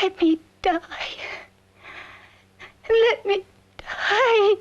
Let me die. Let me die.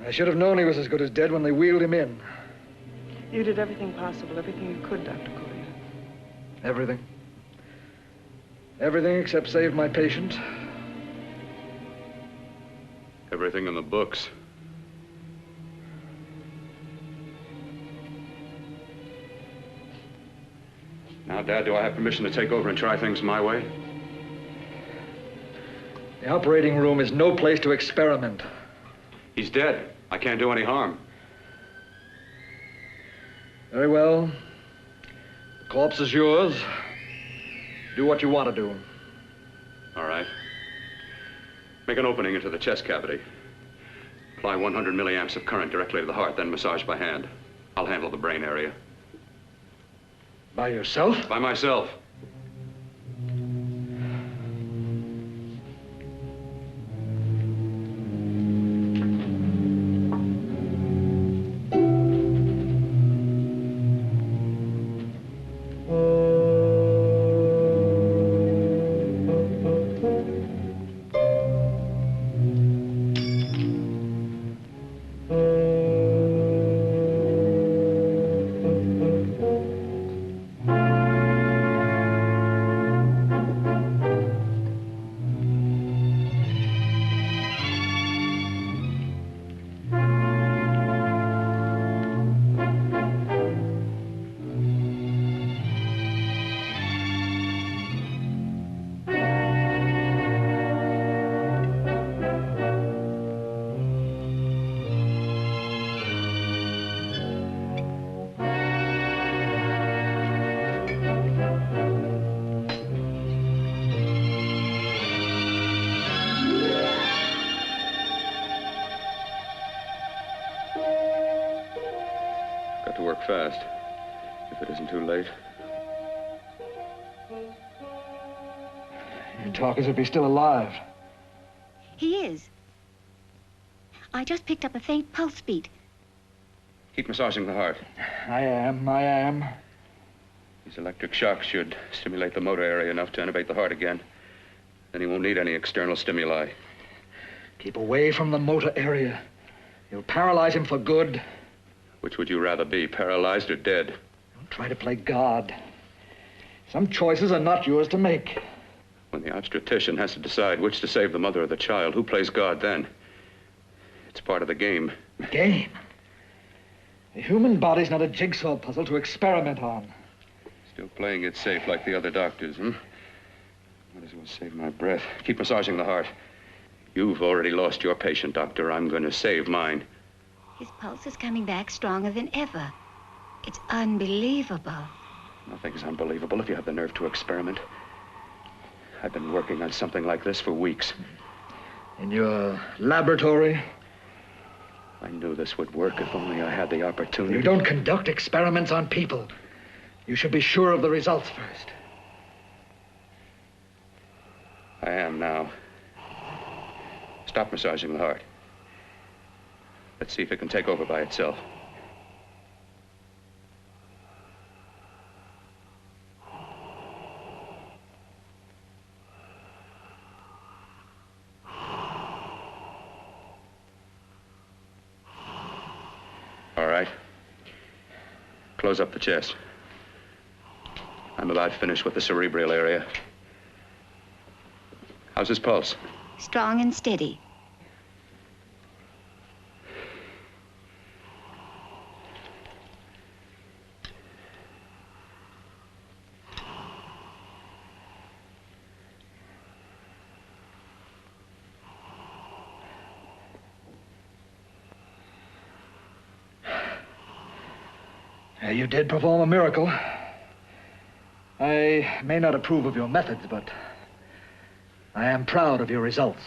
I should have known he was as good as dead when they wheeled him in. You did everything possible, everything you could, Dr. Cortner. Everything. Everything except save my patient. Everything in the books. Now, Dad, do I have permission to take over and try things my way? The operating room is no place to experiment. He's dead. I can't do any harm. Very well. The corpse is yours. Do what you want to do. All right. Make an opening into the chest cavity. Apply 100 milliamps of current directly to the heart, then massage by hand. I'll handle the brain area. By yourself? By myself. Fast, if it isn't too late. You talk as if he's still alive. He is. I just picked up a faint pulse beat. Keep massaging the heart. I am. These electric shocks should stimulate the motor area enough to innervate the heart again. Then he won't need any external stimuli. Keep away from the motor area. You'll paralyze him for good. Which would you rather be, paralyzed or dead? Don't try to play God. Some choices are not yours to make. When the obstetrician has to decide which to save the mother or the child, who plays God then? It's part of the game. Game? The human body's not a jigsaw puzzle to experiment on. Still playing it safe like the other doctors, hmm? Might as well save my breath. Keep massaging the heart. You've already lost your patient, Doctor. I'm going to save mine. His pulse is coming back stronger than ever. It's unbelievable. Nothing's unbelievable if you have the nerve to experiment. I've been working on something like this for weeks. In your laboratory? I knew this would work if only I had the opportunity. You don't conduct experiments on people. You should be sure of the results first. I am now. Stop massaging the heart. Let's see if it can take over by itself. All right. Close up the chest. I'm about finished with the cerebral area. How's his pulse? Strong and steady. You did perform a miracle. I may not approve of your methods, but I am proud of your results.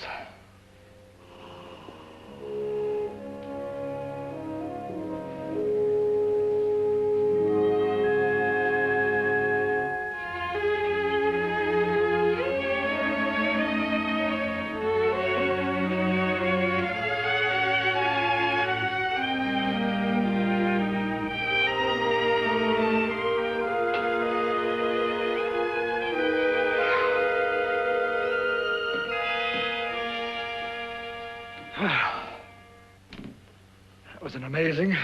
That was an amazing,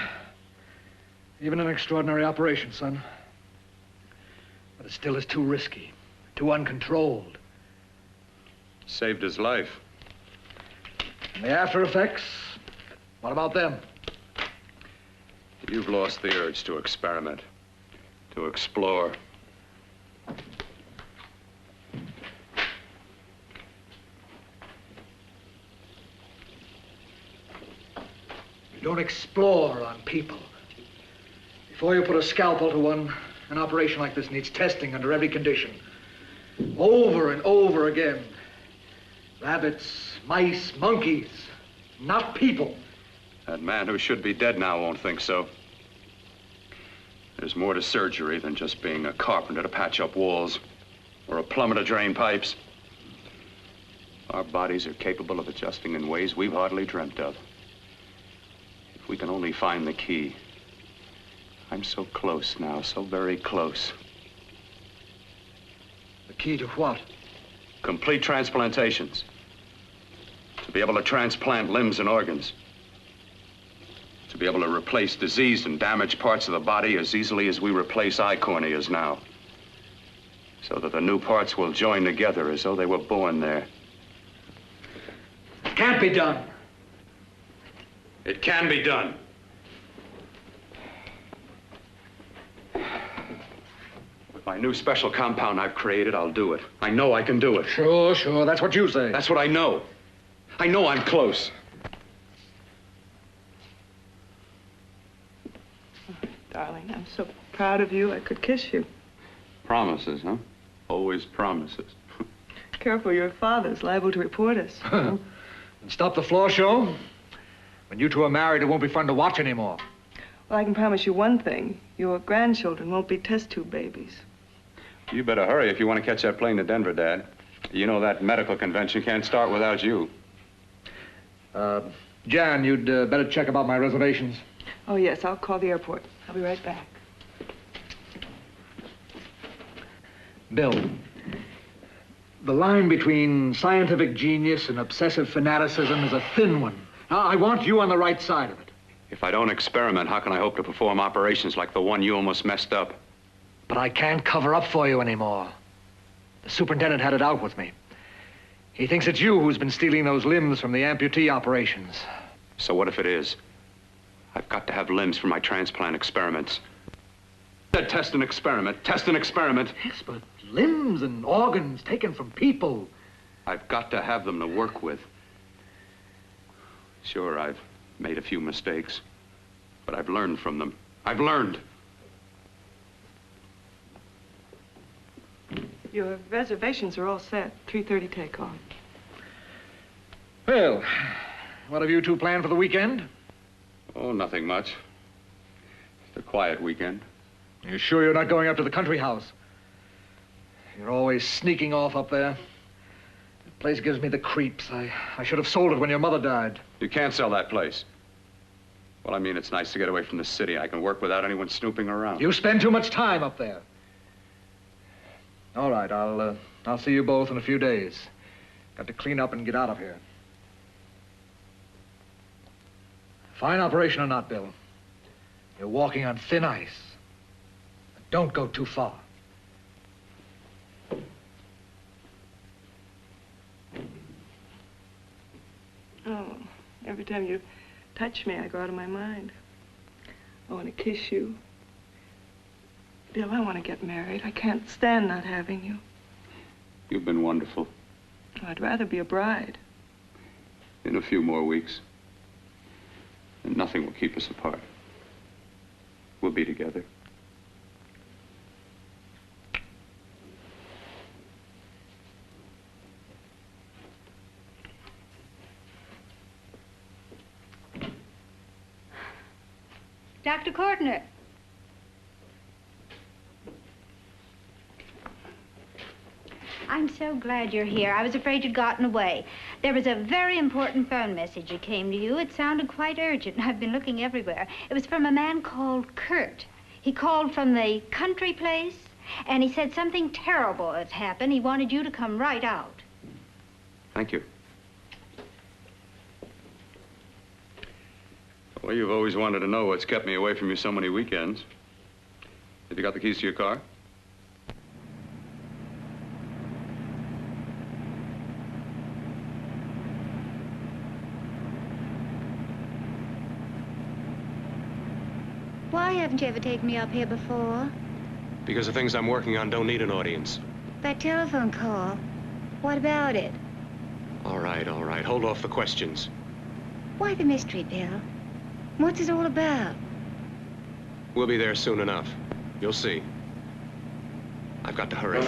even an extraordinary operation, son. But it still is too risky, too uncontrolled. Saved his life. And the after effects, what about them? You've lost the urge to experiment, to explore. You don't explore on people. Before you put a scalpel to one, an operation like this needs testing under every condition. Over and over again. Rabbits, mice, monkeys, not people. That man who should be dead now won't think so. There's more to surgery than just being a carpenter to patch up walls or a plumber to drain pipes. Our bodies are capable of adjusting in ways we've hardly dreamt of. If we can only find the key. I'm so close now, so very close. The key to what? Complete transplantations. To be able to transplant limbs and organs. To be able to replace diseased and damaged parts of the body as easily as we replace eye corneas now. So that the new parts will join together as though they were born there. It can't be done. It can be done. With my new special compound I've created, I'll do it. I know I can do it. Sure, sure. That's what you say. That's what I know. I know I'm close. Darling, I'm so proud of you, I could kiss you. Promises, huh? Always promises. Careful, your father's liable to report us. And stop the floor show? When you two are married, it won't be fun to watch anymore. Well, I can promise you one thing. Your grandchildren won't be test tube babies. You better hurry if you want to catch that plane to Denver, Dad. You know that medical convention can't start without you. Jan, you'd better check about my reservations. Oh, yes, I'll call the airport. I'll be right back. Bill, the line between scientific genius and obsessive fanaticism is a thin one. Now, I want you on the right side of it. If I don't experiment, how can I hope to perform operations like the one you almost messed up? But I can't cover up for you anymore. The superintendent had it out with me. He thinks it's you who's been stealing those limbs from the amputee operations. So what if it is? I've got to have limbs for my transplant experiments. Test and experiment, test and experiment. Yes, but limbs and organs taken from people. I've got to have them to work with. Sure, I've made a few mistakes. But I've learned from them. I've learned. Your reservations are all set. 3:30 takeoff. Well, what have you two planned for the weekend? Oh, nothing much. Just a quiet weekend. Are you sure you're not going up to the country house? You're always sneaking off up there. The place gives me the creeps. I should have sold it when your mother died. You can't sell that place. Well, I mean, it's nice to get away from the city. I can work without anyone snooping around. You spend too much time up there. All right, I'll see you both in a few days. Got to clean up and get out of here. Fine operation or not, Bill. You're walking on thin ice. Don't go too far. Oh, every time you touch me, I go out of my mind. I want to kiss you. Bill, I want to get married. I can't stand not having you. You've been wonderful. I'd rather be a bride. In a few more weeks. And nothing will keep us apart. We'll be together. Dr. Cortner. I'm so glad you're here. I was afraid you'd gotten away. There was a very important phone message that came to you. It sounded quite urgent. I've been looking everywhere. It was from a man called Kurt. He called from the country place, and he said something terrible has happened. He wanted you to come right out. Thank you. Well, you've always wanted to know what's kept me away from you so many weekends. Have you got the keys to your car? Why haven't you ever taken me up here before? Because the things I'm working on don't need an audience. That telephone call, what about it? All right, all right. Hold off the questions. Why the mystery, Bill? What's it all about? We'll be there soon enough. You'll see. I've got to hurry.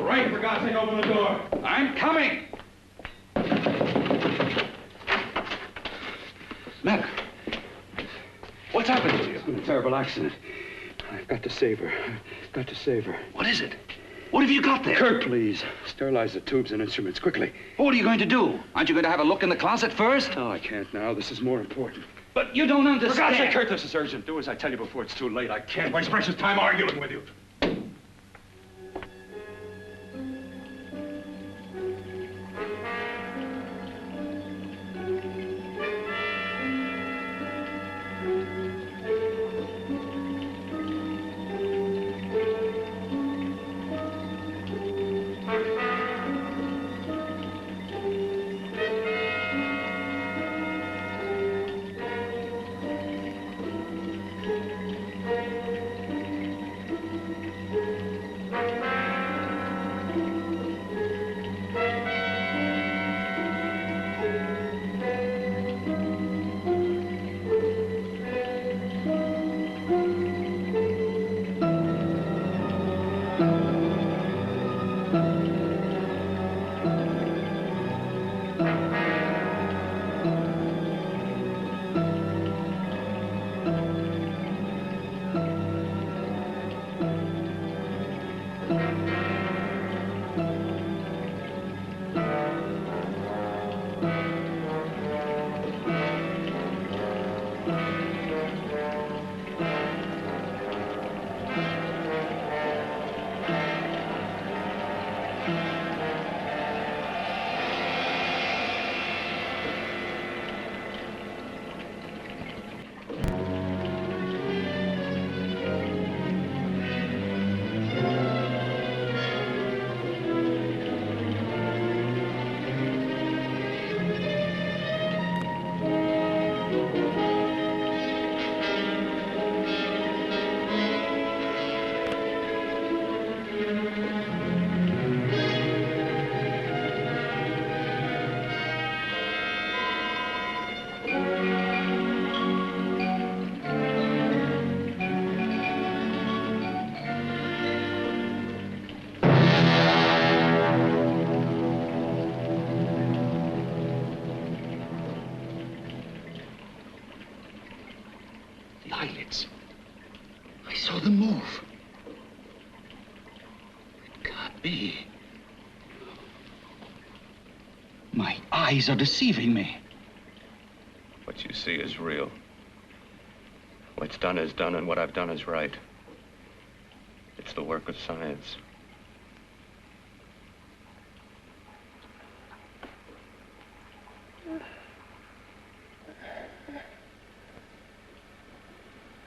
right, for God's sake, open the door. I'm coming. Mac, what's happened to you? It's been a terrible accident. I've got to save her. I've got to save her. What is it? What have you got there? Kurt, please. Sterilize the tubes and instruments quickly. What are you going to do? Aren't you going to have a look in the closet first? No, I can't now. This is more important. But you don't understand. For God's sake, Kurt, this is urgent. Do as I tell you before it's too late. I can't waste precious time arguing with you. Eyelids. I saw them move. It can't be. My eyes are deceiving me. What you see is real. What's done is done, and what I've done is right. It's the work of science.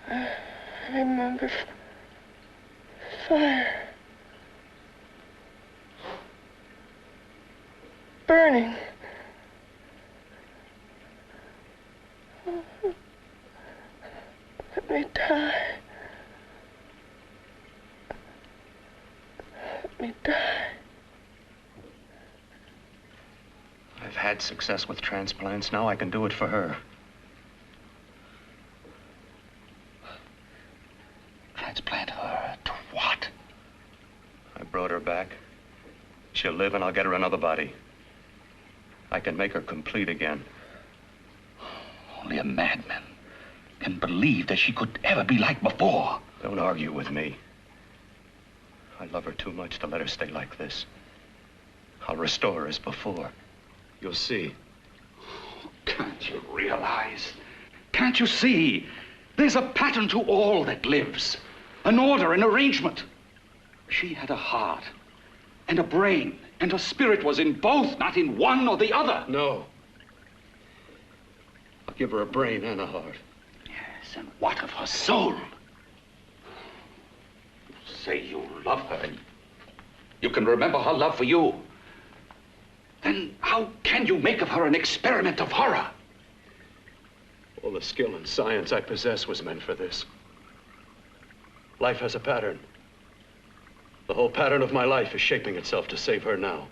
I remember fire. Burning. Let me die. Let me die. I've had success with transplants. Now I can do it for her. Transplant her to what? I brought her back. She'll live, and I'll get her another body. I can make her complete again. Only a madman can believe that she could ever be like before. Don't argue with me. I love her too much to let her stay like this. I'll restore her as before. You'll see. Can't you realize? Can't you see? There's a pattern to all that lives. An order, an arrangement. She had a heart and a brain, and her spirit was in both, not in one or the other. No. I'll give her a brain and a heart. Yes, and what of her soul? You say you love her, and you can remember her love for you. Then how can you make of her an experiment of horror? All the skill and science I possess was meant for this. Life has a pattern. The whole pattern of my life is shaping itself to save her now.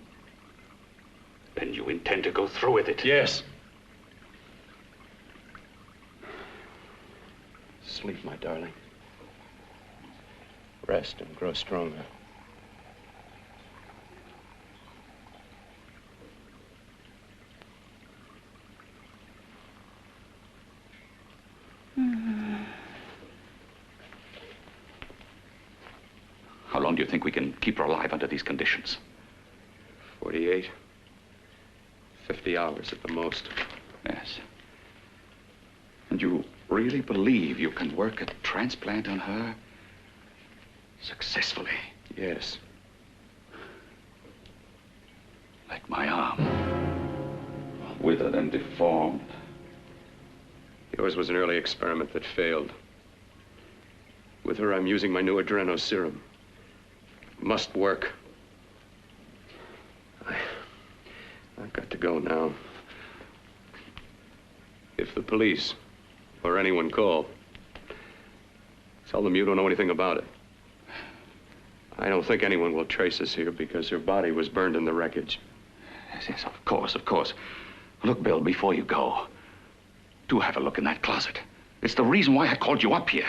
Then you intend to go through with it? Yes. Sleep, my darling. Rest and grow stronger. long do you think we can keep her alive under these conditions? 48. 50 hours at the most. Yes. And you really believe you can work a transplant on her successfully? Yes. Like my arm. Withered and deformed. Yours was an early experiment that failed. With her, I'm using my new adreno serum. Must work. I've got to go now. If the police or anyone call, tell them you don't know anything about it. I don't think anyone will trace us here because her body was burned in the wreckage. Yes, yes, of course, of course. Look, Bill, before you go, do have a look in that closet. It's the reason why I called you up here.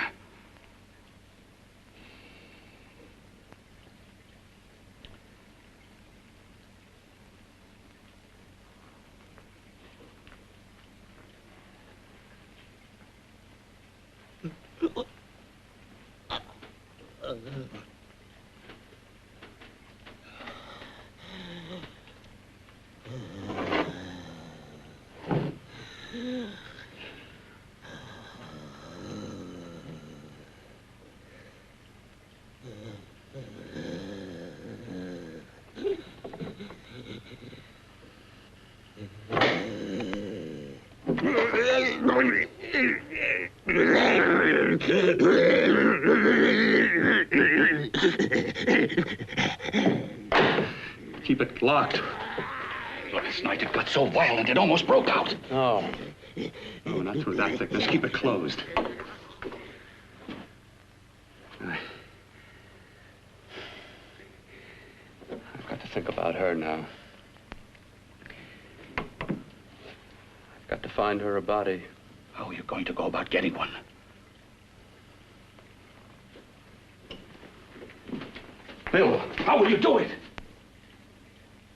Keep it locked. Last night it got so violent it almost broke out. Oh. No, not through that thickness. Keep it closed. I've got to think about her now. I've got to find her a body. How are you going to go about getting one? Bill, how will you do it?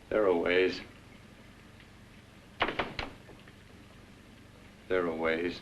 There are ways. There are ways.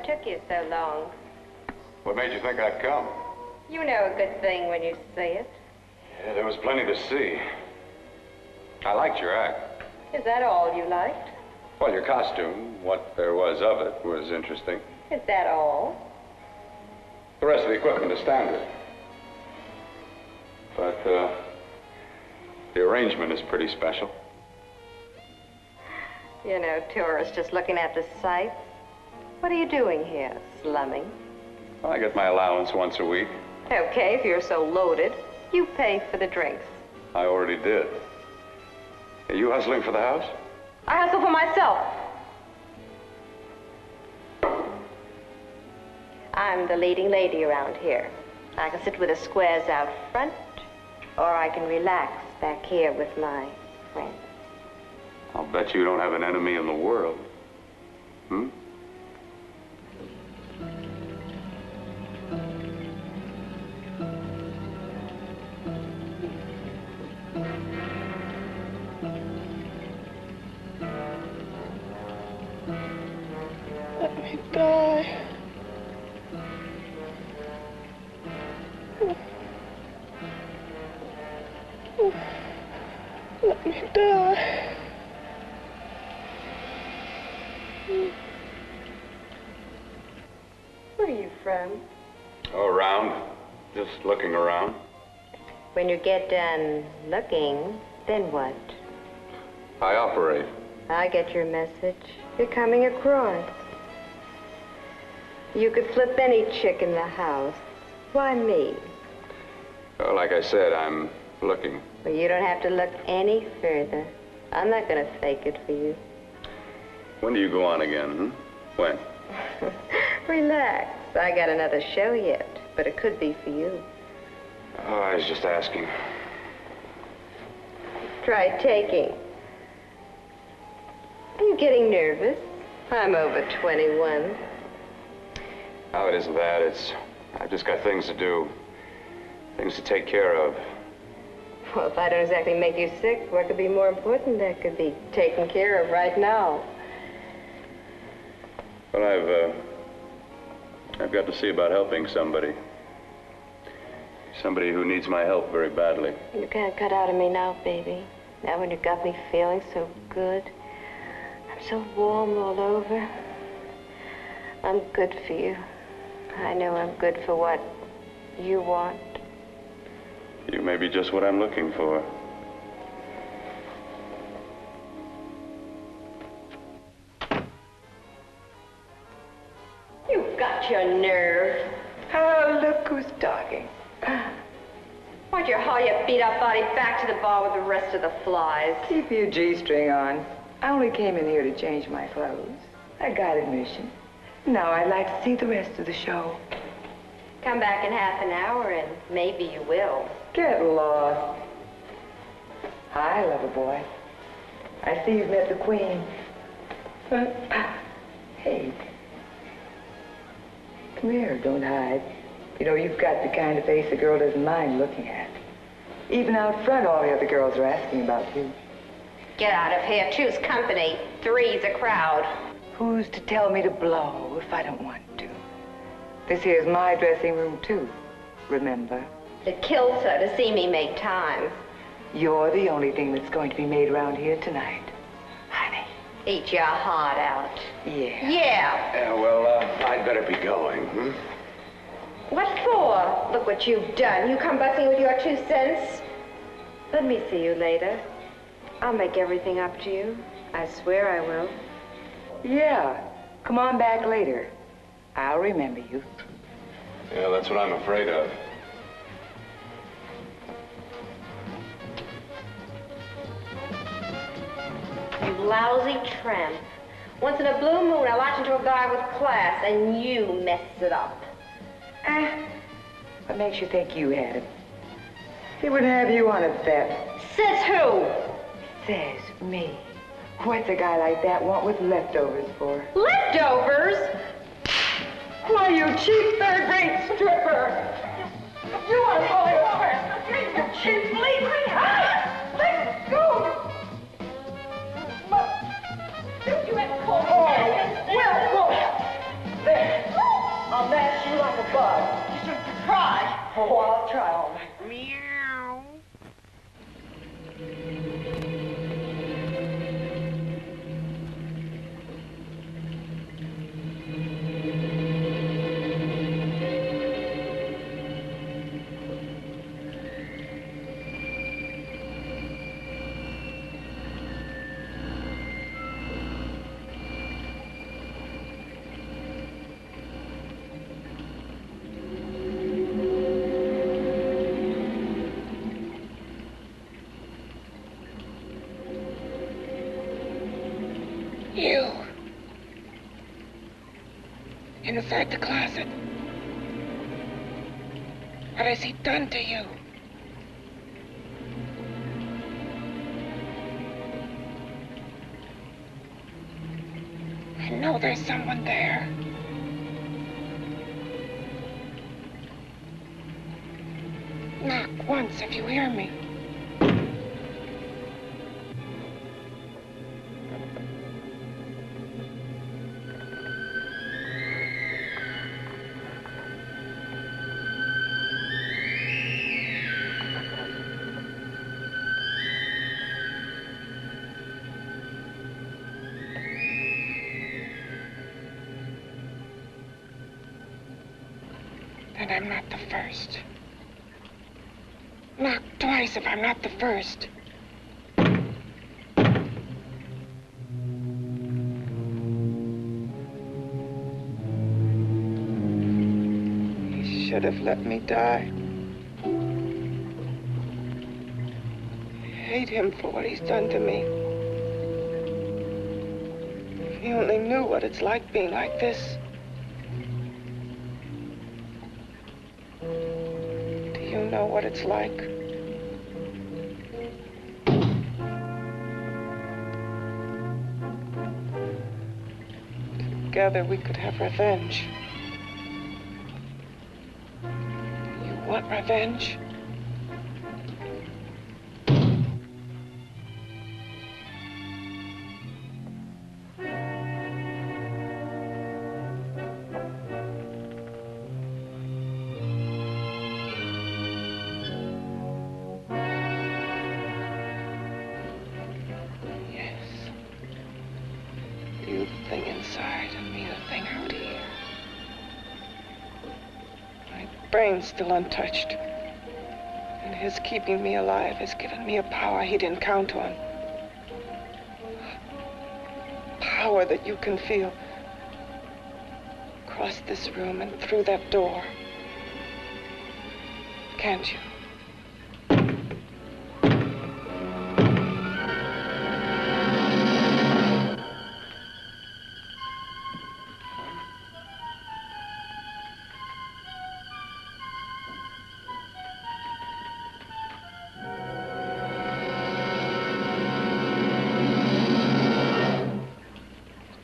What took you so long? What made you think I'd come? You know a good thing when you see it. Yeah, there was plenty to see. I liked your act. Is that all you liked? Well, your costume, what there was of it, was interesting. Is that all? The rest of the equipment is standard. But, the arrangement is pretty special. You know, tourists just looking at the sights. What are you doing here? Slumming? Well, I get my allowance once a week. Okay, if you're so loaded, you pay for the drinks. I already did. Are you hustling for the house? I hustle for myself. I'm the leading lady around here. I can sit with the squares out front, or I can relax back here with my friends. I'll bet you don't have an enemy in the world. Hmm? Let me die. Let me die. Where are you from? Oh, around. Just looking around. When you get done looking, then what? I operate. I get your message. You're coming across. You could flip any chick in the house. Why me? Well, like I said, I'm looking. Well, you don't have to look any further. I'm not going to fake it for you. When do you go on again, hmm? When? Relax. I got another show yet, but it could be for you. Oh, I was just asking. Try taking. Are you getting nervous? I'm over 21. Oh, it isn't that. I've just got things to do. Things to take care of. Well, if I don't exactly make you sick, what could be more important that could be taken care of right now? Well, I've got to see about helping somebody. Somebody who needs my help very badly. You can't cut out of me now, baby. Now when you got me feeling so good. I'm so warm all over. I'm good for you. I know I'm good for what you want. You may be just what I'm looking for. You've got your nerve. Oh, look who's talking. Why'd you haul your beat-up body back to the bar with the rest of the flies? Keep your G-string on. I only came in here to change my clothes. I got admission. Now I'd like to see the rest of the show. Come back in half an hour and maybe you will. Get lost. Hi, lover boy. I see you've met the queen. Hey. Come here, don't hide. You know, you've got the kind of face a girl doesn't mind looking at. Even out front, all the other girls are asking about you. Get out of here. Choose company. Three's a crowd. Who's to tell me to blow if I don't want to? This here's my dressing room, too. Remember? It kills her to see me make time. You're the only thing that's going to be made around here tonight. Honey. Eat your heart out. Yeah. Yeah. Yeah, well, I'd better be going, hmm? What for? Look what you've done. You come busting with your 2 cents. Let me see you later. I'll make everything up to you. I swear I will. Yeah. Come on back later. I'll remember you. Yeah, that's what I'm afraid of. You lousy tramp. Once in a blue moon, I latch into a guy with class, and you mess it up. What makes you think you had him? He wouldn't have you on a bet. Says who? Says me. What's a guy like that want with leftovers for? Leftovers? Why, you cheap third-rate stripper! You unholy woman! You cheap fleecing! Let go! Don't you ever call me that? Well, there. Oh, I'll try all right. Meow. You. Inside the closet. What has he done to you? I know there's someone there. Knock once if you hear me. And I'm not the first. Knock twice if I'm not the first. He should have let me die. I hate him for what he's done to me. If he only knew what it's like being like this. You know what it's like. Together we could have revenge. You want revenge? You the thing inside and me the thing out here. My brain's still untouched. And his keeping me alive has given me a power he didn't count on. Power that you can feel across this room and through that door. Can't you?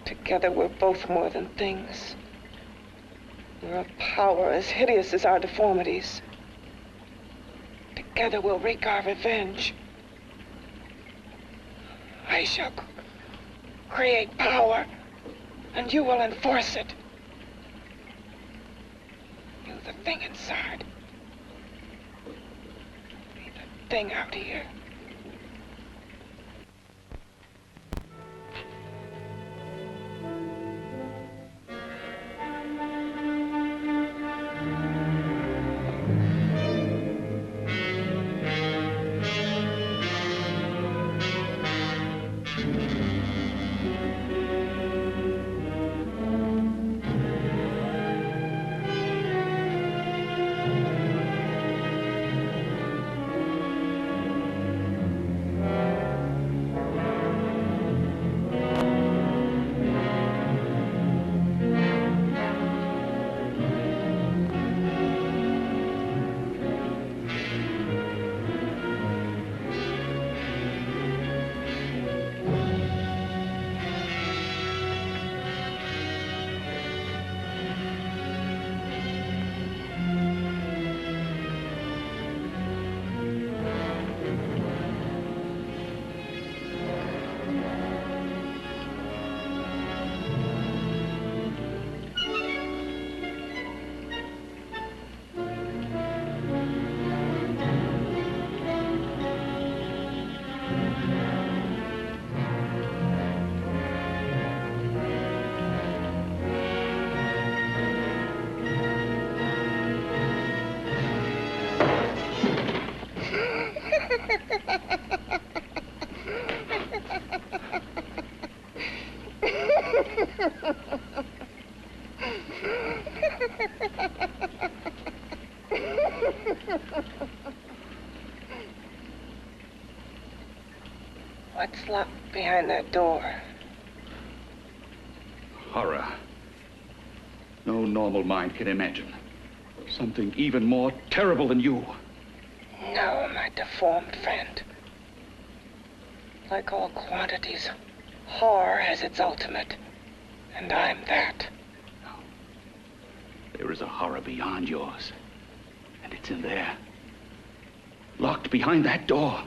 Together, we're both more than things. We're a power as hideous as our deformities. Together, we'll wreak our revenge. I shall create power, and you will enforce it. You, the thing inside. Me, the thing out here. What's locked behind that door? Horror. No normal mind can imagine. Something even more terrible than you. No, my deformed friend. Like all quantities, horror has its ultimate. And I'm that. There is a horror beyond yours. And it's in there. Locked behind that door.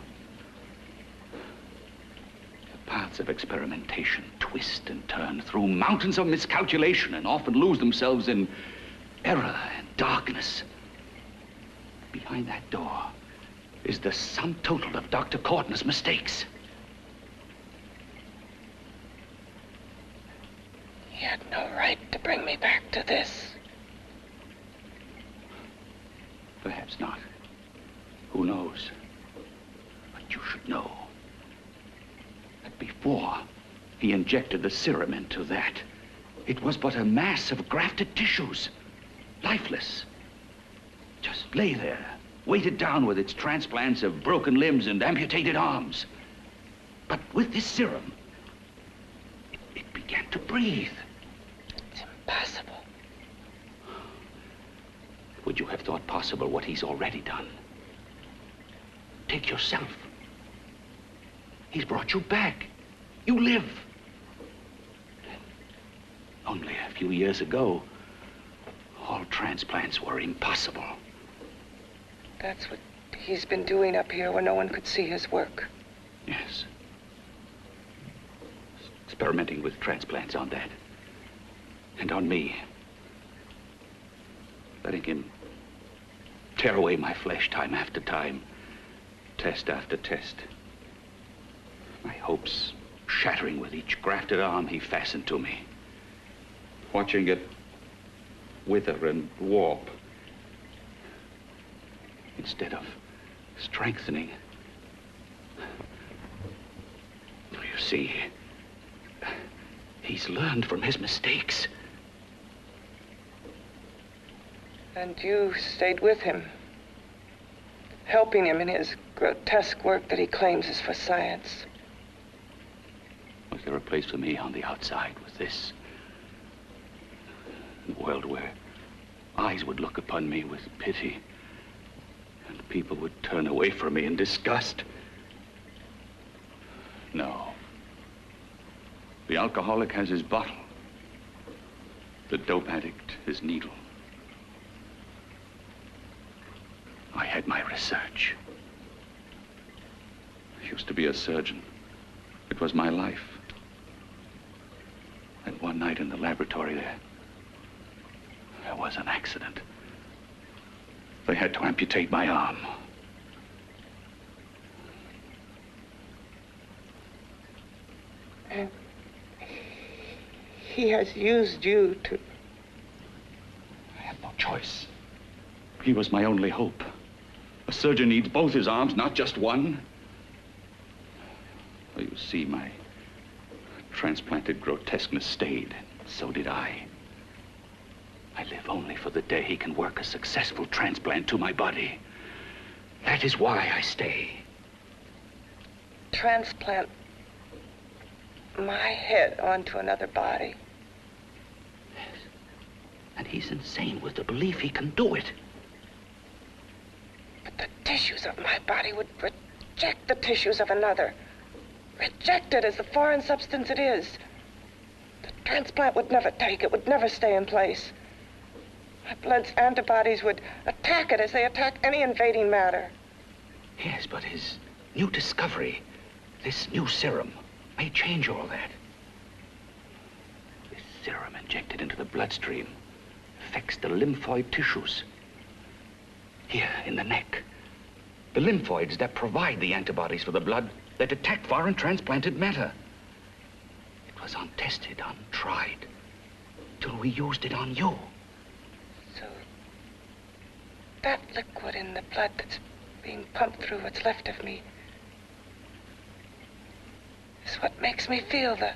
The paths of experimentation twist and turn through mountains of miscalculation and often lose themselves in error and darkness. Behind that door is the sum total of Dr. Cortner's mistakes. He had no right to bring me back to this. Perhaps not. Who knows? But you should know that before he injected the serum into that, it was but a mass of grafted tissues, lifeless. Just lay there, weighted down with its transplants of broken limbs and amputated arms. But with this serum, it began to breathe. It's impossible. Would you have thought possible what he's already done? Take yourself. He's brought you back. You live. Only a few years ago, all transplants were impossible. That's what he's been doing up here where no one could see his work. Yes. Experimenting with transplants on that. And on me. Letting him tear away my flesh time after time, test after test. My hopes shattering with each grafted arm he fastened to me. Watching it wither and warp instead of strengthening. You see, he's learned from his mistakes. And you stayed with him, helping him in his grotesque work that he claims is for science. Was there a place for me on the outside with this? A world where eyes would look upon me with pity and people would turn away from me in disgust? No. The alcoholic has his bottle. The dope addict his needle. I had my research. I used to be a surgeon. It was my life. And one night in the laboratory there was an accident. They had to amputate my arm. And he has used you to... I had no choice. He was my only hope. A surgeon needs both his arms, not just one. Well, you see, my transplanted grotesqueness stayed. So did I. I live only for the day he can work a successful transplant to my body. That is why I stay. Transplant my head onto another body. Yes. And he's insane with the belief he can do it. But the tissues of my body would reject the tissues of another. Reject it as the foreign substance it is. The transplant would never take it, would never stay in place. My blood's antibodies would attack it as they attack any invading matter. Yes, but his new discovery, this new serum, may change all that. This serum injected into the bloodstream affects the lymphoid tissues. Here, in the neck. The lymphoids that provide the antibodies for the blood that attack foreign transplanted matter. It was untested, untried, till we used it on you. So, that liquid in the blood that's being pumped through what's left of me, is what makes me feel the...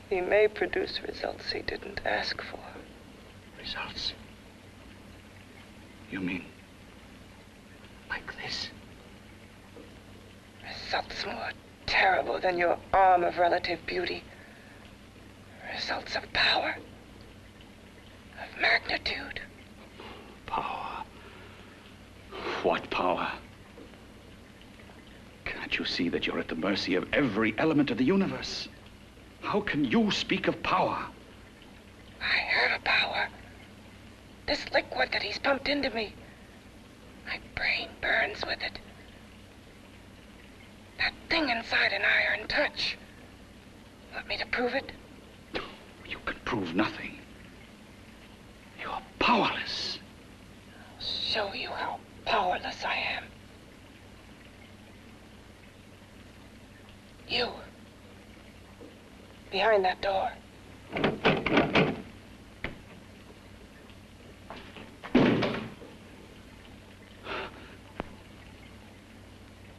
He may produce results he didn't ask for. Results? You mean like this? Results more terrible than your arm of relative beauty. Results of power, of magnitude. Power? What power? Can't you see that you're at the mercy of every element of the universe? How can you speak of power? I have a power. This liquid that he's pumped into me. My brain burns with it. That thing inside an iron touch. Want me to prove it? You can prove nothing. You're powerless. I'll show you how powerless I am. You. Behind that door.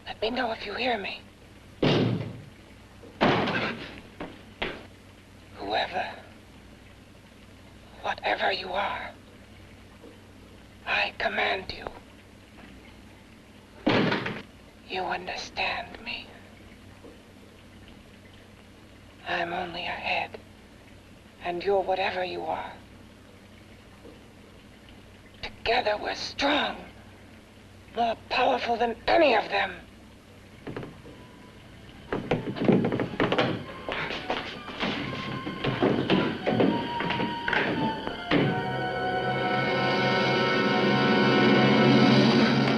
Let me know if you hear me. Whoever, whatever you are, I command you. You understand me. I'm only a head, and you're whatever you are. Together we're strong, more powerful than any of them.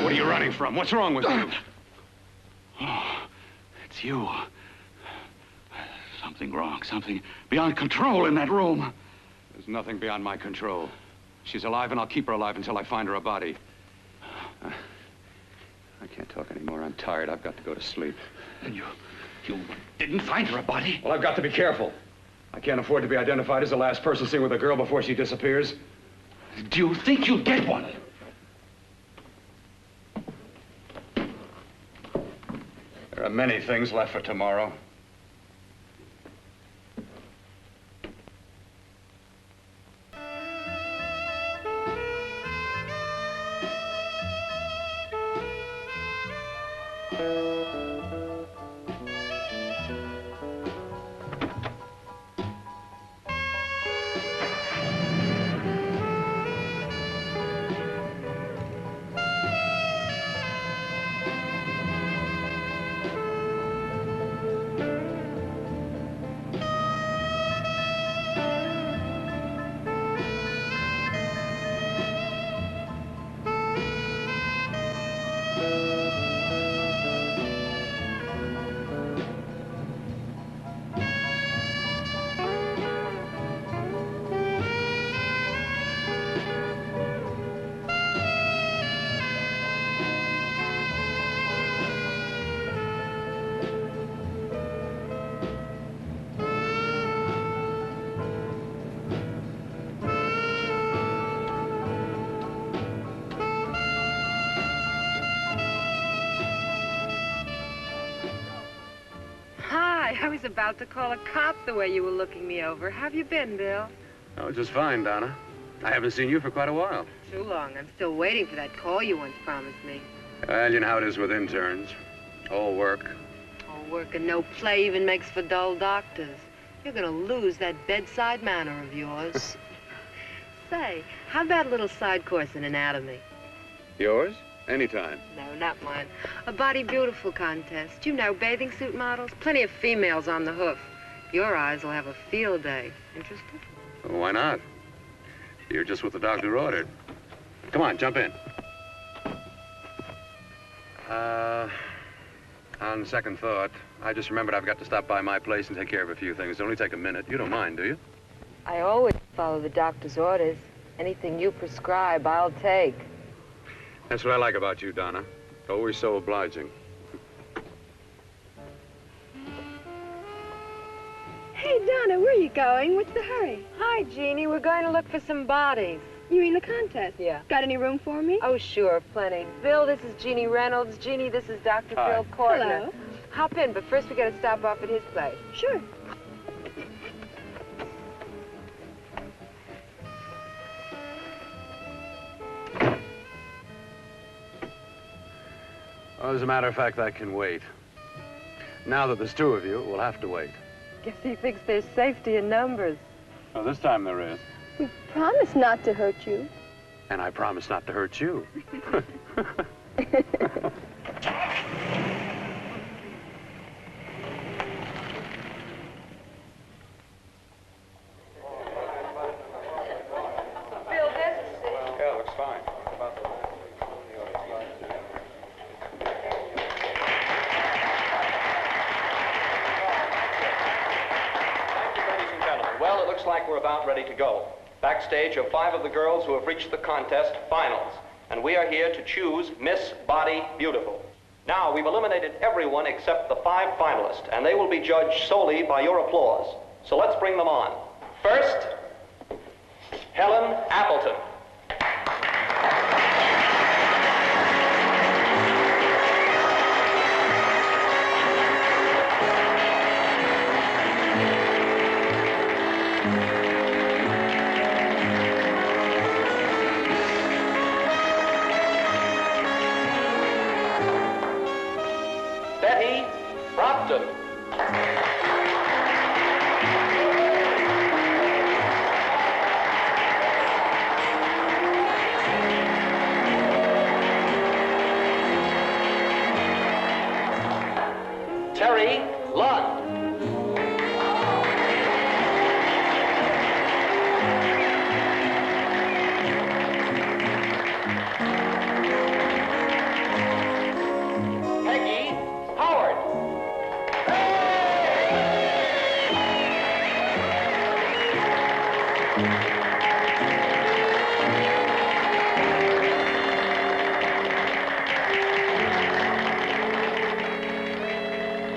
What are you running from? What's wrong with you? Oh, it's you. Something wrong, something beyond control in that room. There's nothing beyond my control. She's alive, and I'll keep her alive until I find her a body. I can't talk anymore. I'm tired. I've got to go to sleep. And you didn't find her a body? Well, I've got to be careful. I can't afford to be identified as the last person seen with a girl before she disappears. Do you think you'll get one? There are many things left for tomorrow. I was about to call a cop the way you were looking me over. How have you been, Bill? Oh, just fine, Donna. I haven't seen you for quite a while. Too long. I'm still waiting for that call you once promised me. Well, you know how it is with interns. All work. All work and no play even makes for dull doctors. You're gonna lose that bedside manner of yours. Say, how about a little side course in anatomy? Yours? Anytime. No, not mine. A Body Beautiful contest. You know, bathing suit models. Plenty of females on the hoof. Your eyes will have a field day. Interested? Well, why not? You're just what the doctor ordered. Come on, jump in. On second thought, I just remembered I've got to stop by my place and take care of a few things. It'll only take a minute. You don't mind, do you? I always follow the doctor's orders. Anything you prescribe, I'll take. That's what I like about you, Donna. Always so obliging. Hey, Donna, where are you you going? What's the hurry? Hi, Jeannie. We're going to look for some bodies. You mean the contest? Yeah. Got any room for me? Oh, sure, plenty. Bill, this is Jeannie Reynolds. Jeannie, this is Dr. Hi. Phil Cortner. Hello. Hop in, but first we got to stop off at his place. Sure. Well, as a matter of fact, that can wait. Now that there's two of you, we'll have to wait. Guess he thinks there's safety in numbers. Well, this time there is. We promised not to hurt you. And I promise not to hurt you. Bill, there's a seat. Yeah, looks fine. Well, it looks like we're about ready to go. Backstage are 5 of the girls who have reached the contest finals, and we are here to choose Miss Body Beautiful. Now, we've eliminated everyone except the 5 finalists, and they will be judged solely by your applause. So let's bring them on. First, Helen Appleton. Betty Brompton. Terry Lund. Peggy Howard.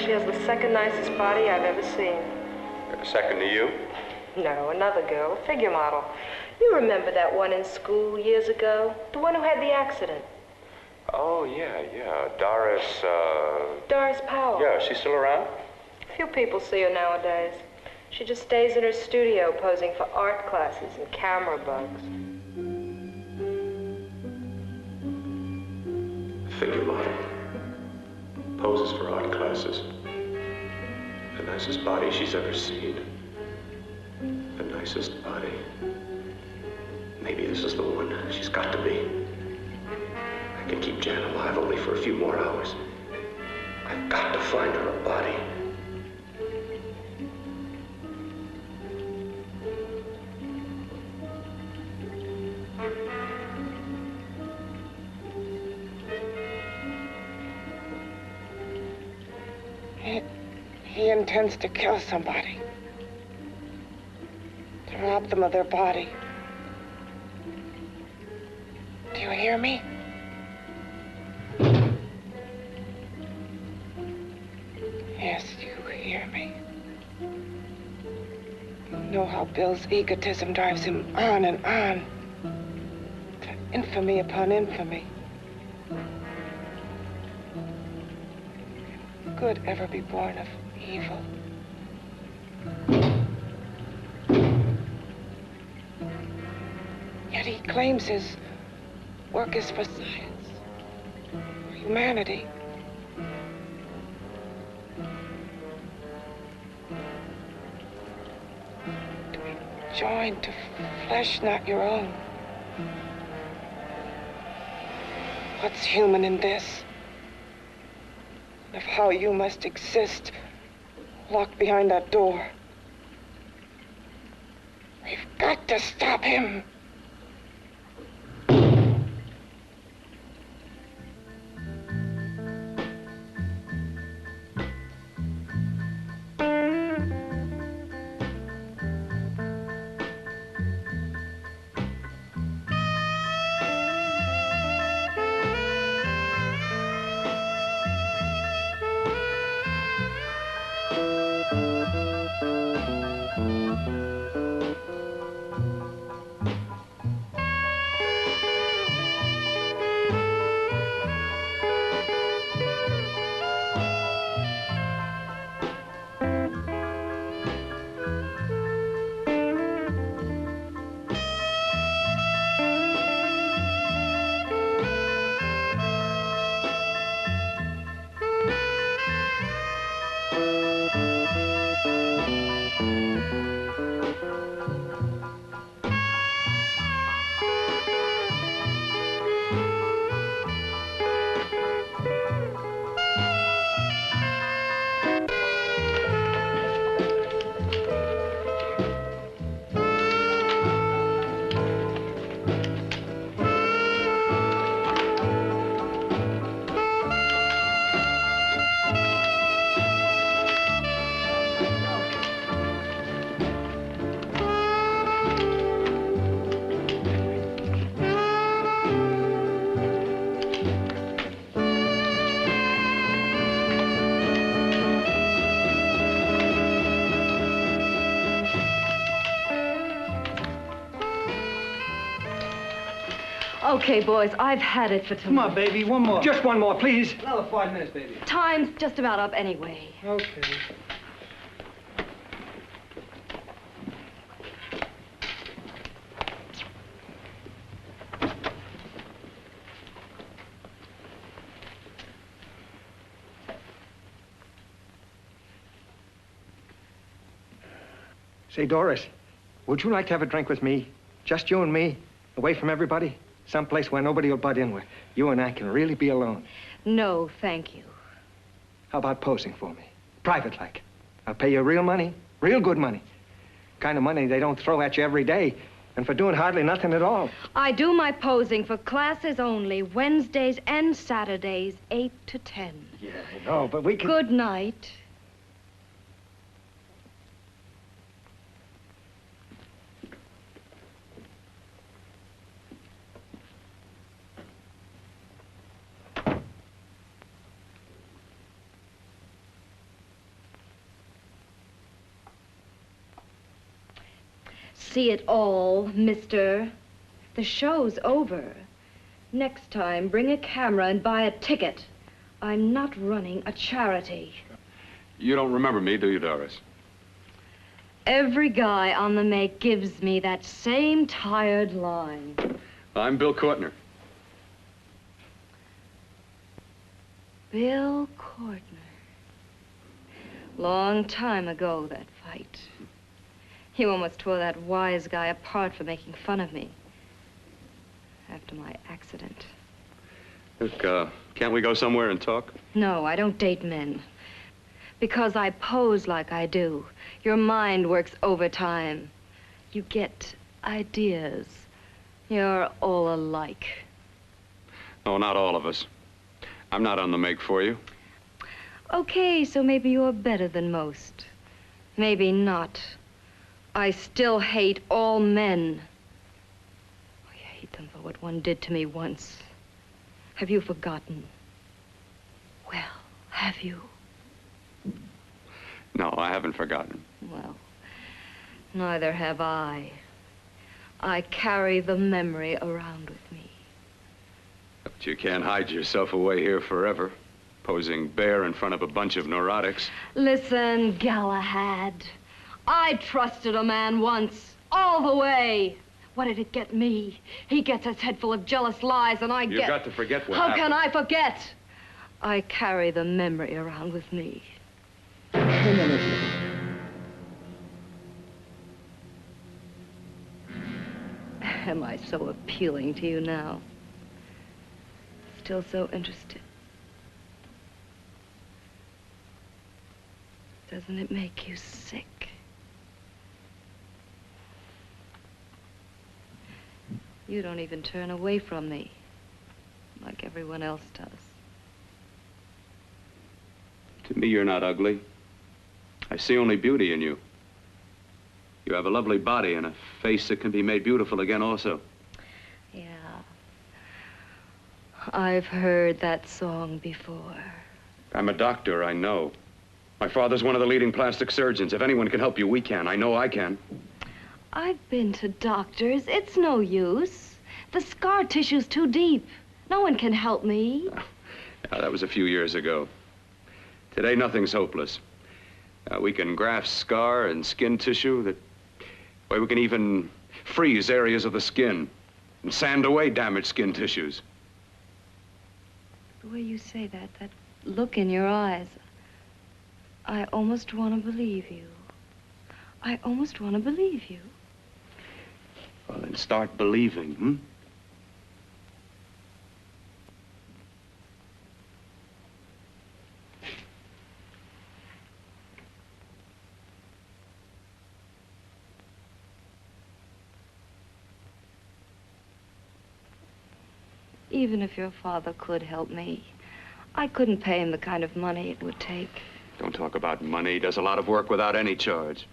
She has the second nicest body I've ever seen. Second to you? No, another girl, a figure model. You remember that one in school years ago? The one who had the accident. Oh, yeah. Doris, Doris Powell. Yeah, she's still around? Few people see her nowadays. She just stays in her studio posing for art classes and camera bugs. Figure model. Poses for art classes. The nicest body she's ever seen. The nicest body. Maybe this is the one. She's got to be. I can keep Jan alive only for a few more hours. I've got to find her a body. He intends to kill somebody. To rob them of their body. Do you hear me? Yes, you hear me. You know how Bill's egotism drives him on and on. To infamy upon infamy. Can good ever be born of evil? Yet he claims his work is for science, for humanity. To be joined to flesh not your own. What's human in this? Of how you must exist, locked behind that door. We've got to stop him. Okay, boys, I've had it for tonight. Come on, baby, one more. Just one more, please. Another 5 minutes, baby. Time's just about up anyway. Okay. Say, Doris, would you like to have a drink with me? Just you and me, away from everybody? Someplace where nobody will butt in, where you and I can really be alone. No, thank you. How about posing for me? Private like. I'll pay you real money, real good money. Kind of money they don't throw at you every day, and for doing hardly nothing at all. I do my posing for classes only, Wednesdays and Saturdays, 8 to 10. Yeah, I know, but we can... Good night. See it all, mister. The show's over. Next time, bring a camera and buy a ticket. I'm not running a charity. You don't remember me, do you, Doris? Every guy on the make gives me that same tired line. I'm Bill Cortner. Bill Cortner. Long time ago, that fight. You almost tore that wise guy apart for making fun of me. After my accident. Look, can't we go somewhere and talk? No, I don't date men. Because I pose like I do. Your mind works overtime. You get ideas. You're all alike. Oh, not all of us. I'm not on the make for you. Okay, so maybe you're better than most. Maybe not. I still hate all men. I hate them for what one did to me once. Have you forgotten? Well, have you? No, I haven't forgotten. Well, neither have I. I carry the memory around with me. But you can't hide yourself away here forever, posing bare in front of a bunch of neurotics. Listen, Galahad. I trusted a man once, all the way. What did it get me? He gets his head full of jealous lies, and I get... You've got to forget what How happened. can I forget? I carry the memory around with me. Am I so appealing to you now? Still so interested? Doesn't it make you sick? You don't even turn away from me, like everyone else does. To me, you're not ugly. I see only beauty in you. You have a lovely body and a face that can be made beautiful again also. Yeah. I've heard that song before. I'm a doctor, I know. My father's one of the leading plastic surgeons. If anyone can help you, we can. I know I can. I've been to doctors. It's no use. The scar tissue's too deep. No one can help me. Now, that was a few years ago. Today, nothing's hopeless. We can graft scar and skin tissue that... Well, we can even freeze areas of the skin and sand away damaged skin tissues. The way you say that look in your eyes, I almost want to believe you. I almost want to believe you. Well, then start believing, hmm? Even if your father could help me, I couldn't pay him the kind of money it would take. Don't talk about money. He does a lot of work without any charge.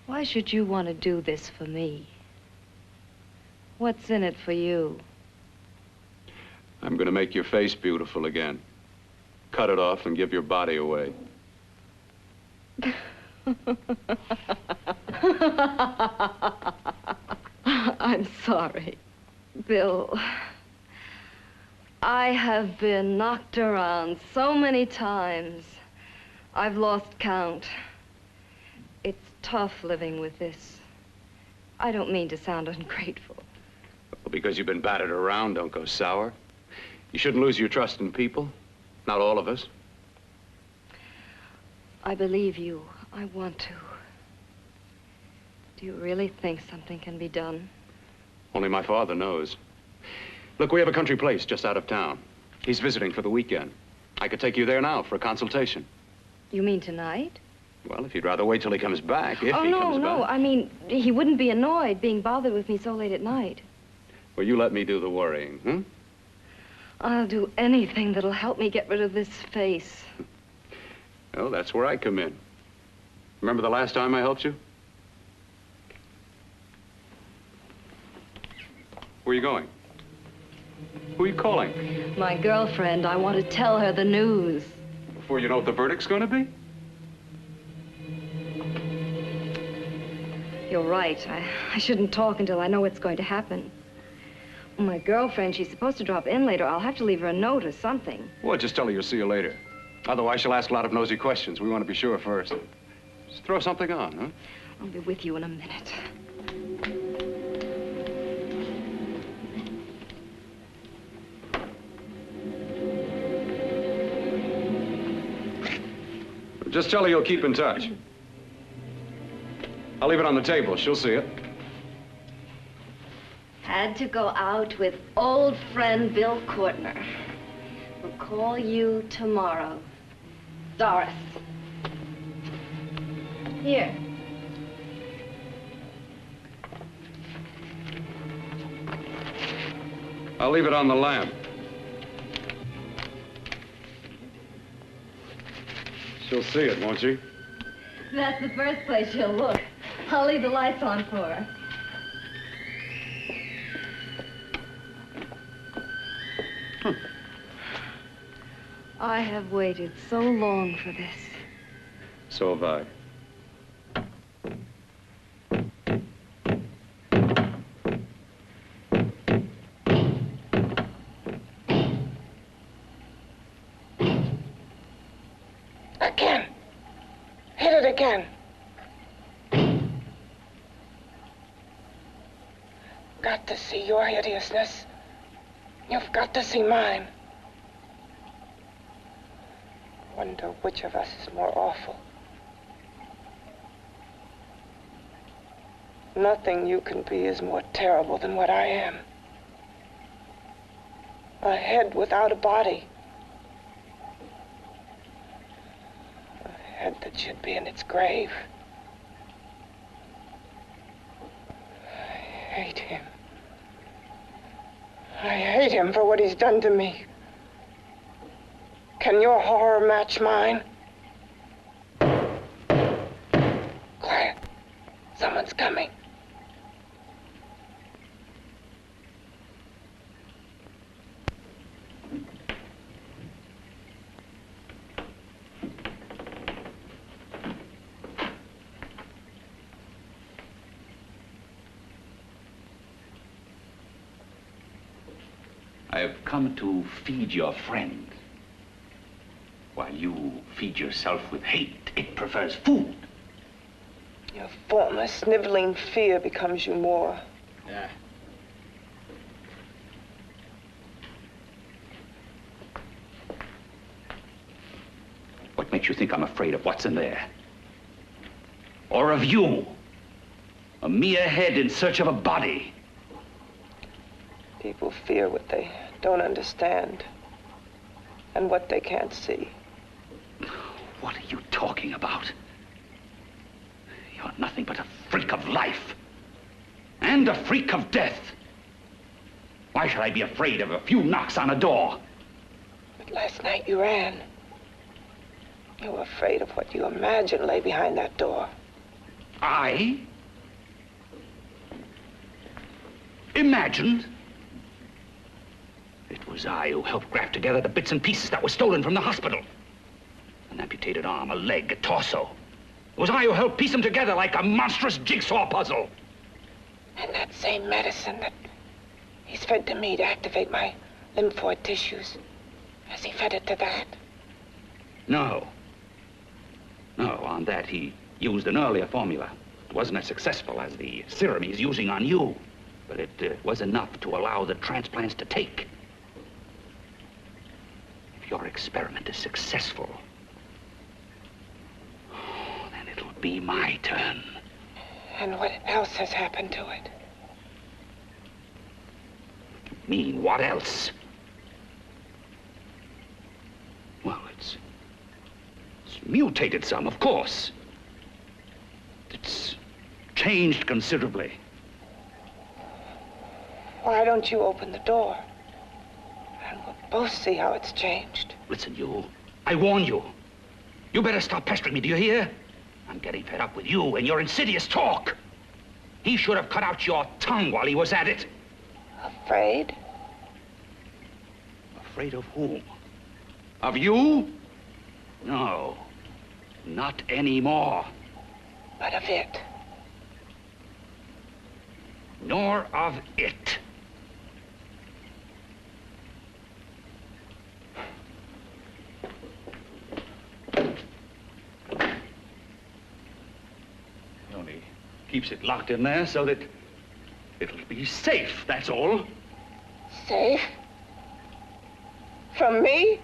Why should you want to do this for me? What's in it for you? I'm going to make your face beautiful again. Cut it off and give your body away. sorry. Bill, I have been knocked around so many times. I've lost count. It's tough living with this. I don't mean to sound ungrateful. Well, because you've been battered around, don't go sour. You shouldn't lose your trust in people. Not all of us. I believe you. I want to. Do you really think something can be done? Only my father knows. Look, we have a country place just out of town. He's visiting for the weekend. I could take you there now for a consultation. You mean tonight? Well, if you'd rather wait till he comes back, if he comes no. back. I mean, he wouldn't be annoyed being bothered with me so late at night. Well, you let me do the worrying, hmm? I'll do anything that'll help me get rid of this face. Well, that's where I come in. Remember the last time I helped you? Where are you going? Who are you calling? My girlfriend. I want to tell her the news. Before you know what the verdict's going to be? You're right. I shouldn't talk until I know what's going to happen. My girlfriend, she's supposed to drop in later. I'll have to leave her a note or something. Well, just tell her you'll see you later. Otherwise, she'll ask a lot of nosy questions. We want to be sure first. Just throw something on, huh? I'll be with you in a minute. Just tell her you'll keep in touch. I'll leave it on the table. She'll see it. Had to go out with old friend Bill Cortner. We'll call you tomorrow. Doris. Here. I'll leave it on the lamp. She'll see it, won't she? That's the first place she'll look. I'll leave the lights on for her. I have waited so long for this. So have I. Again. Hit it again. Got to see your hideousness. You've got to see mine. Wonder which of us is more awful. Nothing you can be is more terrible than what I am. A head without a body. A head that should be in its grave. I hate him. I hate him for what he's done to me. Can your horror match mine? Quiet. Someone's coming. I have come to feed your friend. While you feed yourself with hate, it prefers food. Your former sniveling fear becomes you more. Yeah. What makes you think I'm afraid of what's in there? Or of you? A mere head in search of a body. People fear what they don't understand and what they can't see. What are you talking about? You're nothing but a freak of life. And a freak of death. Why should I be afraid of a few knocks on a door? But last night you ran. You were afraid of what you imagined lay behind that door. I? Imagined? It was I who helped graft together the bits and pieces that were stolen from the hospital. An amputated arm, a leg, a torso. It was I who helped piece them together like a monstrous jigsaw puzzle. And that same medicine that he's fed to me to activate my lymphoid tissues. Has he fed it to that? No. No, on that he used an earlier formula. It wasn't as successful as the serum he's using on you, but it was enough to allow the transplants to take. If your experiment is successful, then it'll be my turn. And what else has happened to it? Mean what else? Well, it's mutated some, of course. It's changed considerably. Why don't you open the door? And we'll both see how it's changed. Listen, you. I warn you. You better stop pestering me, do you hear? I'm getting fed up with you and your insidious talk. He should have cut out your tongue while he was at it. Afraid? Afraid of whom? Of you? No, not anymore. But of it. Nor of it. He only keeps it locked in there so that it'll be safe, that's all. Safe? From me?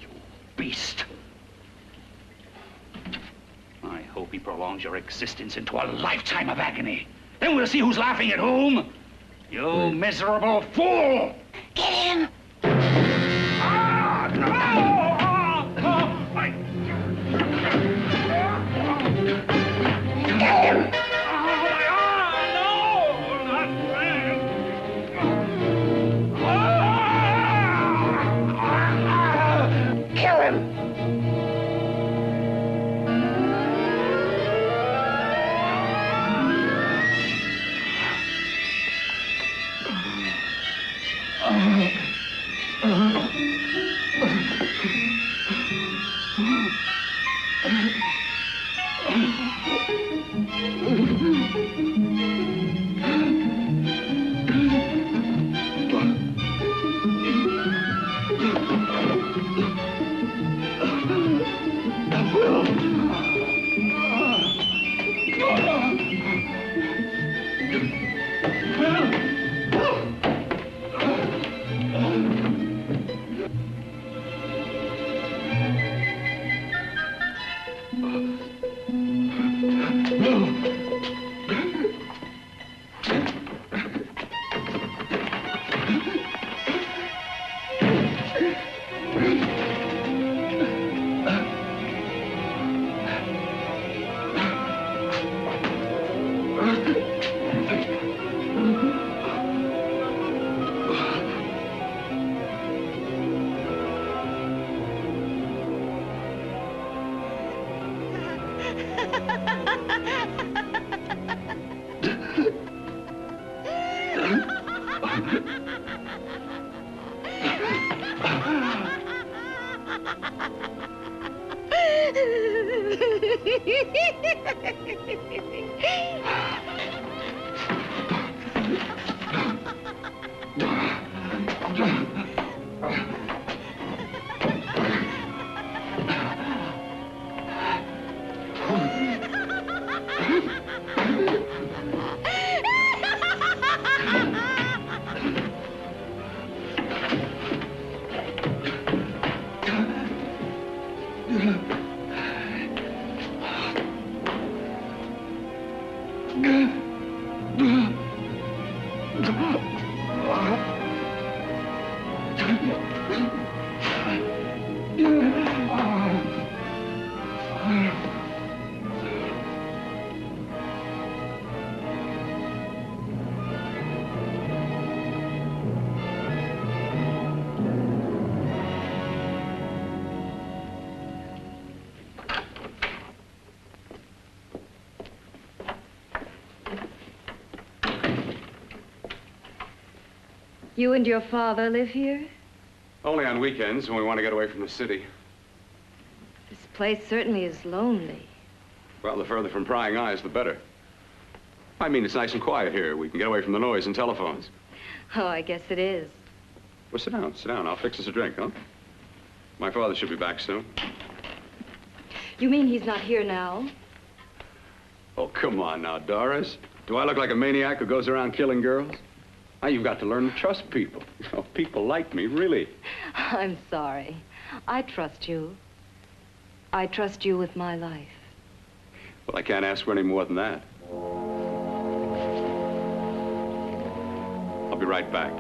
You beast. I hope he prolongs your existence into a lifetime of agony. Then we'll see who's laughing at whom. You miserable fool! Get him! Ah, no! Get him! Kill him! You and your father live here? Only on weekends when we want to get away from the city. This place certainly is lonely. Well, the further from prying eyes, the better. I mean, it's nice and quiet here. We can get away from the noise and telephones. Oh, I guess it is. Well, sit down, sit down. I'll fix us a drink, huh? My father should be back soon. You mean he's not here now? Oh, come on now, Doris. Do I look like a maniac who goes around killing girls? Now, you've got to learn to trust people. You know, people like me, really. I'm sorry. I trust you. I trust you with my life. Well, I can't ask for any more than that. I'll be right back.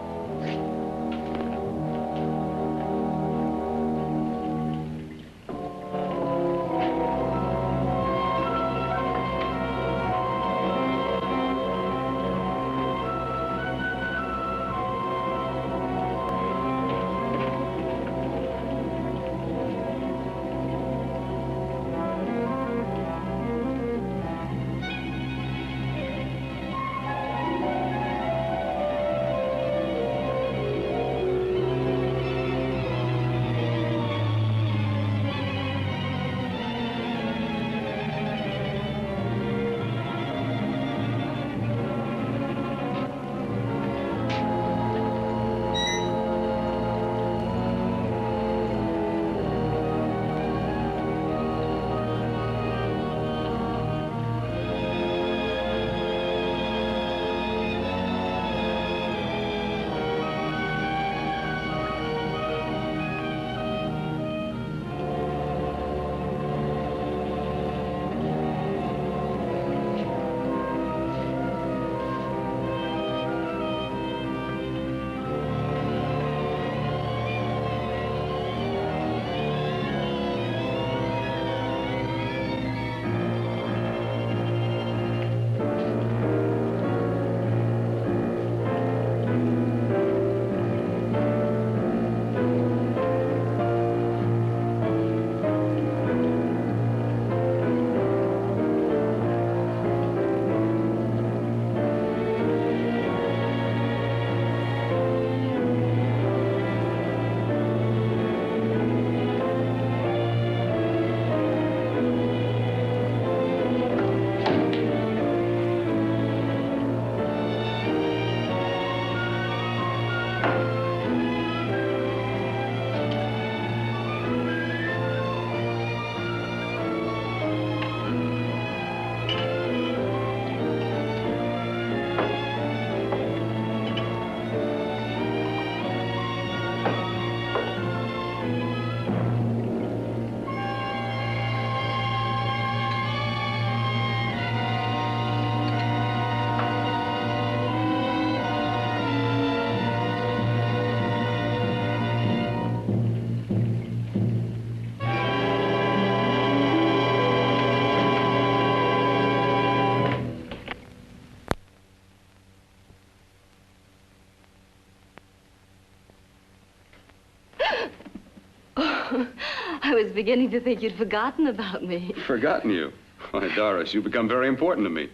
I was beginning to think you'd forgotten about me. Forgotten you? Why, Doris, you've become very important to me.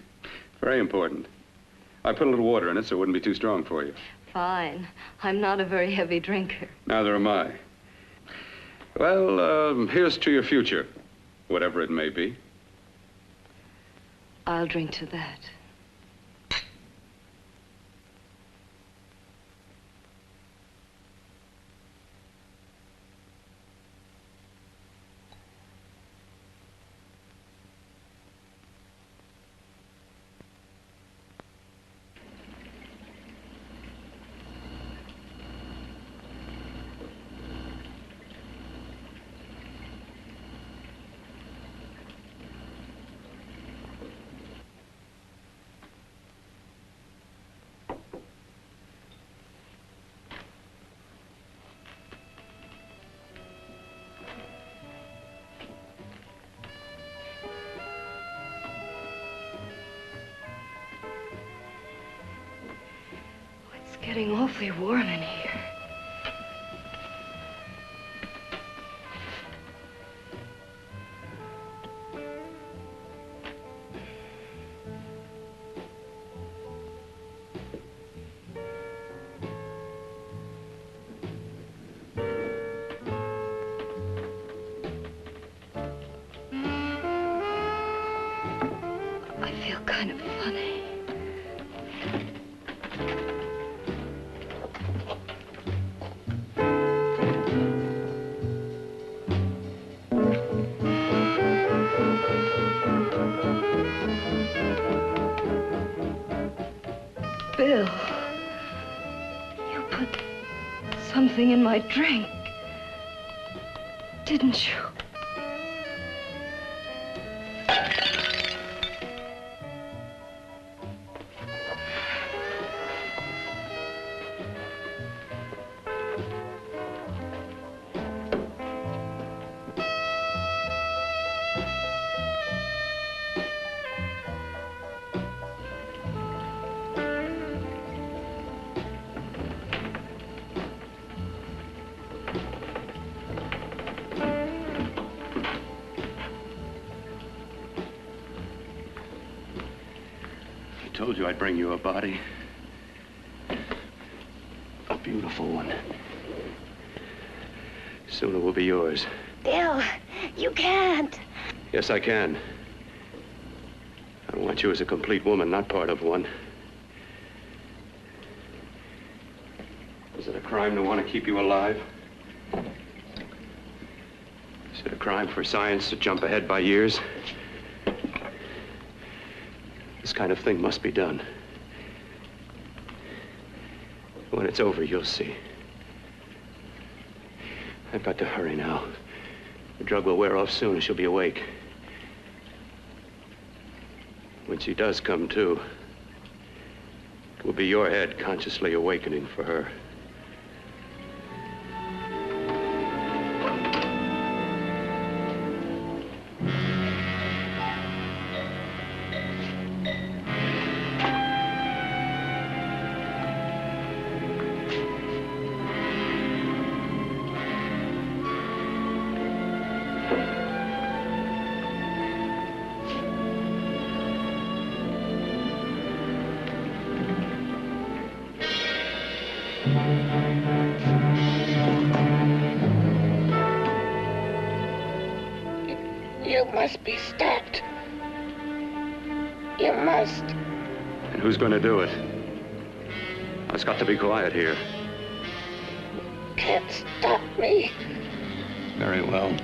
Very important. I put a little water in it so it wouldn't be too strong for you. Fine. I'm not a very heavy drinker. Neither am I. Well, here's to your future, whatever it may be. I'll drink to that. Getting awfully warm in here. kind of funny. Bill, you put something in my drink, didn't you? I told you I'd bring you a body. A beautiful one. Soon it will be yours. Bill, you can't. Yes, I can. I want you as a complete woman, not part of one. Is it a crime to want to keep you alive? Is it a crime for science to jump ahead by years? This kind of thing must be done. When it's over, you'll see. I've got to hurry now. The drug will wear off soon and she'll be awake. When she does come to, it will be your head consciously awakening for her. You must be stopped. You must. And who's going to do it? It's got to be quiet here. Can't stop me. Very well.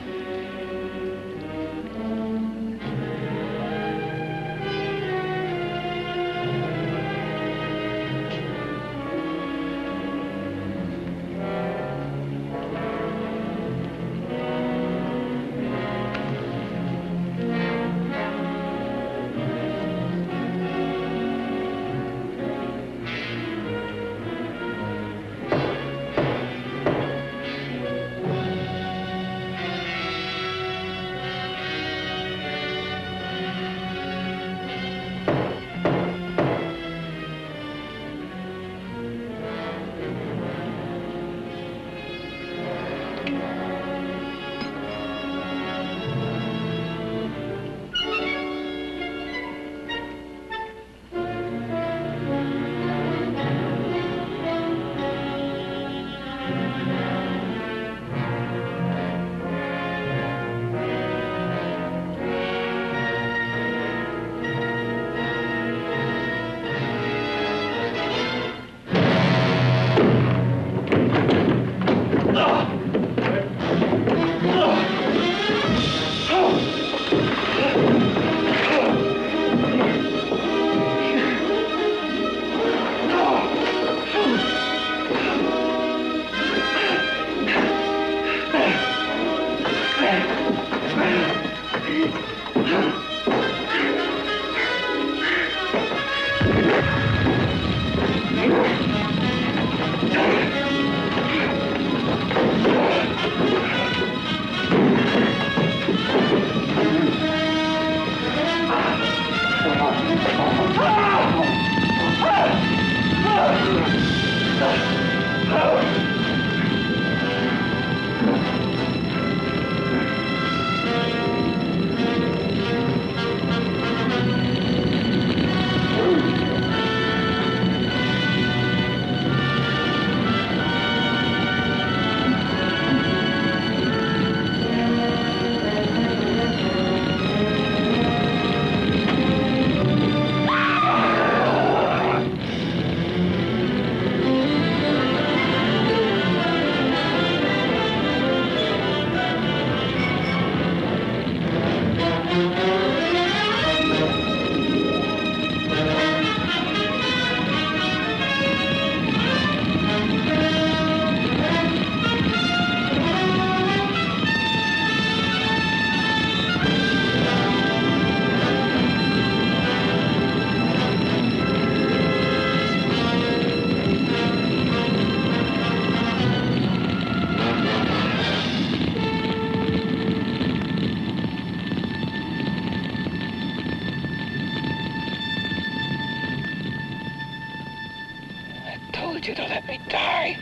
told you to let me die.